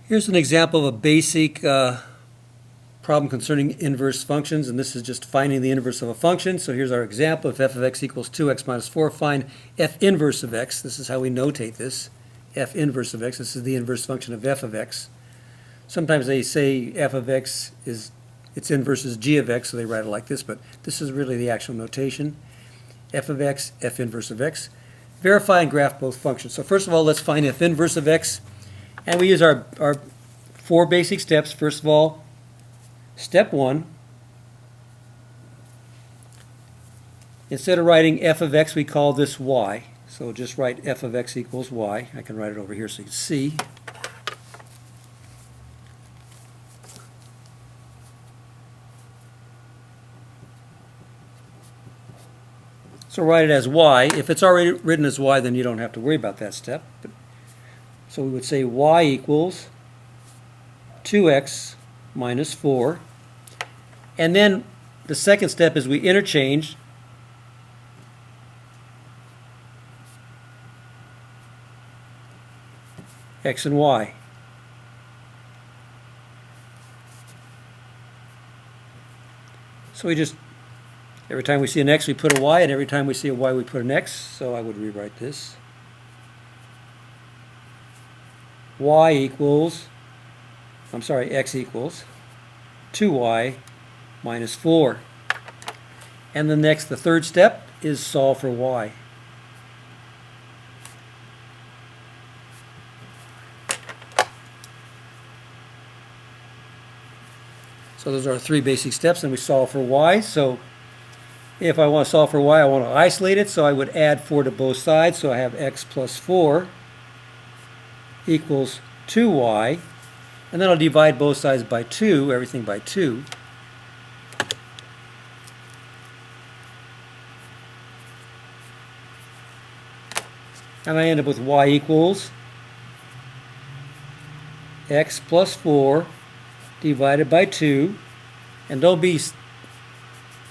Here's an example of a basic problem concerning inverse functions, and this is just finding the inverse of a function. So here's our example. If f of x equals 2x minus 4, find f inverse of x. This is how we notate this. F inverse of x. This is the inverse function of f of x. Sometimes they say f of x is, its inverse is g of x, so they write it like this, but this is really the actual notation. F of x, f inverse of x. Verify and graph both functions. So first of all, let's find f inverse of x. And we use our four basic steps. First of all, step 1, instead of writing f of x, we call this y. So just write f of x equals y. I can write it over here so you can see. So write it as y. If it's already written as y, then you don't have to worry about that step. So we would say y equals 2x minus 4. And then the second step is we interchange x and y. So we just, every time we see an x, we put a y, and every time we see a y, we put an x. So I would rewrite this. Y equals, x equals 2y minus 4. And the third step is solve for y. So those are our three basic steps, and we solve for y. So if I want to solve for y, I want to isolate it, so I would add 4 to both sides. So I have x plus 4 equals 2y. And then I'll divide both sides by 2, everything by 2. And I end up with y equals x plus 4 divided by 2. And don't be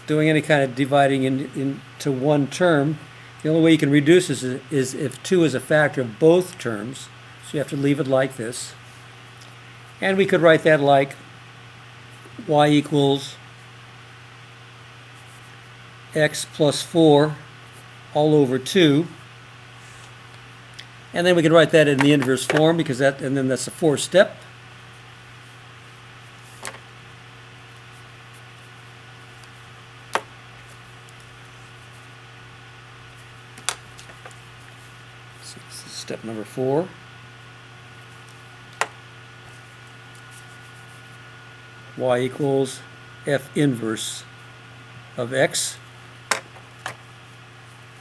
doing any kind of dividing into one term. The only way you can reduce this is if 2 is a factor of both terms. So you have to leave it like this. And we could write that like y equals x plus 4 all over 2. And then we can write that in the inverse form, because and then that's the fourth step. So this is step number 4. Y equals f inverse of x.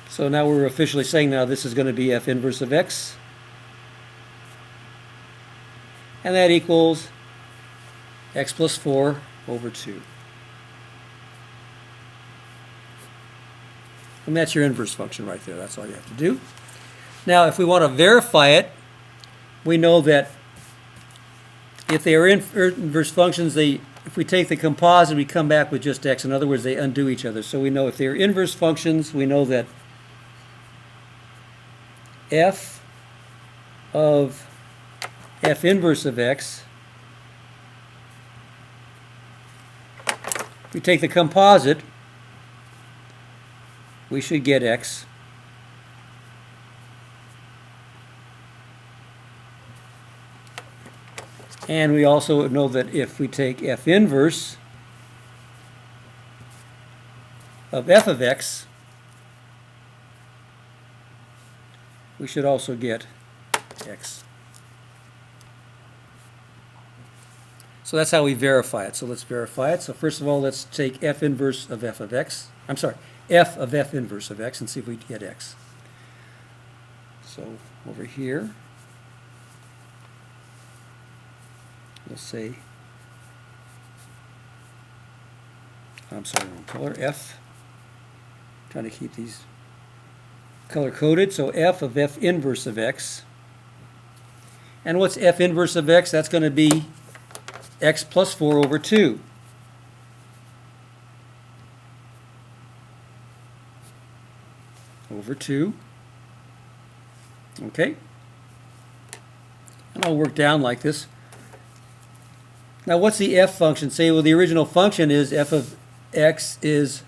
So now we're officially saying now this is going to be f inverse of x. And that equals x plus 4 over 2. And that's your inverse function right there. That's all you have to do. Now, if we want to verify it, we know that if they are inverse functions, if we take the composite, we come back with just x. In other words, they undo each other. So we know if they are inverse functions, we know that f of f inverse of x, if we take the composite, we should get x. And we also know that if we take f inverse of f of x, we should also get x. So that's how we verify it. So let's verify it. So first of all, let's take f inverse of f of x. F of f inverse of x, and see if we get x. So over here, we'll say, wrong color, f. Trying to keep these color coded. So f of f inverse of x. And what's f inverse of x? That's going to be x plus 4 over 2. Over 2. Okay. And I'll work down like this. Now what's the f function? Say, well, the original function is f of x is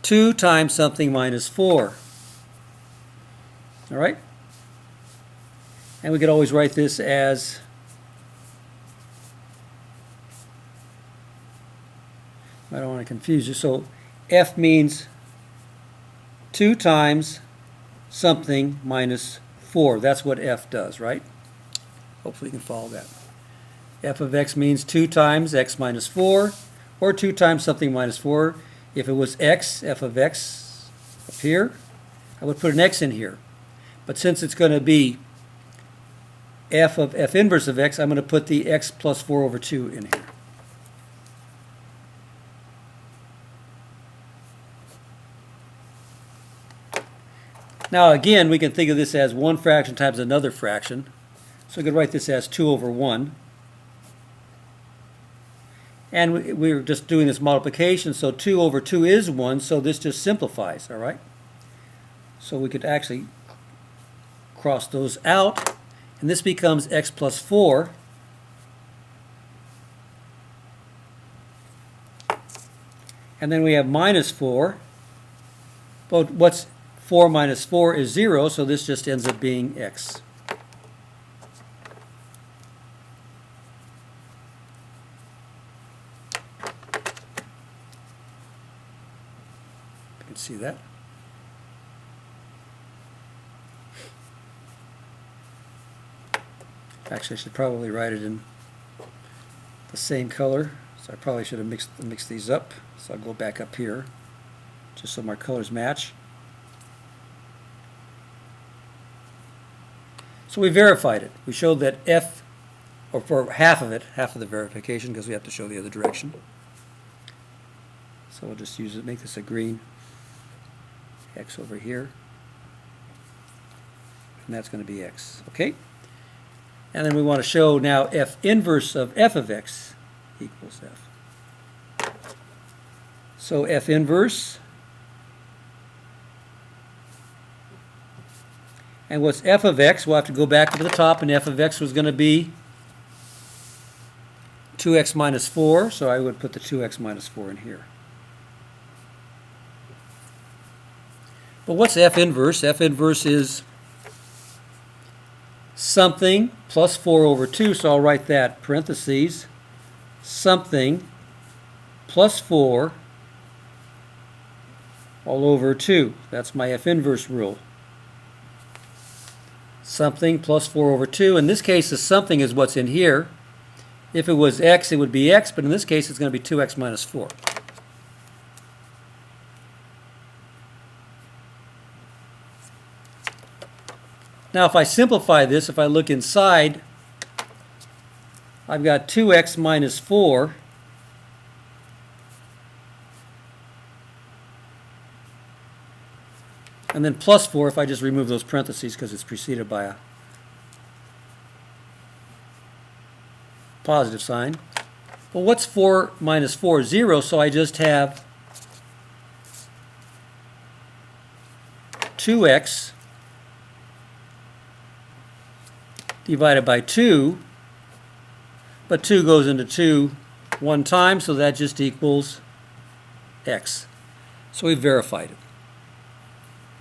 2 times something minus 4. All right? And we could always write this as I don't want to confuse you. So f means 2 times something minus 4. That's what f does, right? Hopefully you can follow that. F of x means 2 times x minus 4, or 2 times something minus 4. If it was x, f of x up here, I would put an x in here. But since it's going to be f of f inverse of x, I'm going to put the x plus 4 over 2 in here. Now again, we can think of this as one fraction times another fraction. So we could write this as 2 over 1. And we're just doing this multiplication, so 2 over 2 is 1, so this just simplifies, all right? So we could actually cross those out, and this becomes x plus 4. And then we have minus 4. But what's 4 minus 4 is 0, so this just ends up being x. You can see that. Actually, I should probably write it in the same color, so I probably should have mixed these up. So I'll go back up here, just so my colors match. So we verified it. We showed that f, or for half of it, half of the verification, because we have to show the other direction. So we'll just use it, make this a green x over here. And that's going to be x, okay? And then we want to show now f inverse of f of x equals f. So f inverse, and what's f of x? We'll have to go back to the top, and f of x was going to be 2x minus 4, so I would put the 2x minus 4 in here. But what's f inverse? F inverse is something plus 4 over 2, so I'll write that, parentheses, something plus 4 all over 2. That's my f inverse rule. Something plus 4 over 2. In this case, the something is what's in here. If it was x, it would be x, but in this case, it's going to be 2x minus 4. Now, if I simplify this, if I look inside, I've got 2x minus 4 and then plus 4 if I just remove those parentheses because it's preceded by a positive sign. Well, what's 4 minus 4? 0, so I just have 2x divided by 2, but 2 goes into 2 one time, so that just equals x. So we verified it.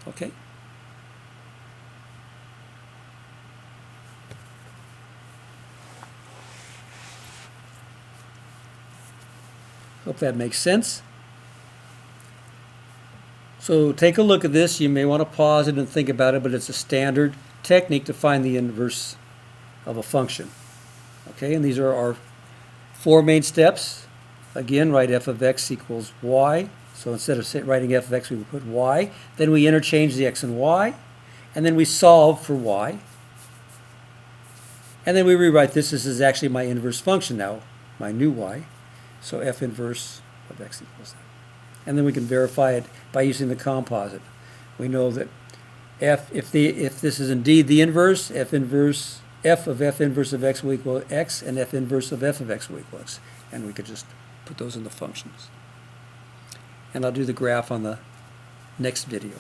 Okay? Hope that makes sense. So take a look at this. You may want to pause it and think about it, but it's a standard technique to find the inverse of a function. Okay, and these are our 4 main steps. Again, write f of x equals y. So instead of writing f of x, we would put y. Then we interchange the x and y. And then we solve for y. And then we rewrite this. This is actually my inverse function now, my new y. So f inverse of x equals that. And then we can verify it by using the composite. We know that if this is indeed the inverse, f of f inverse of x will equal x, and f inverse of f of x will equal x. And we could just put those in the functions. And I'll do the graph on the next video.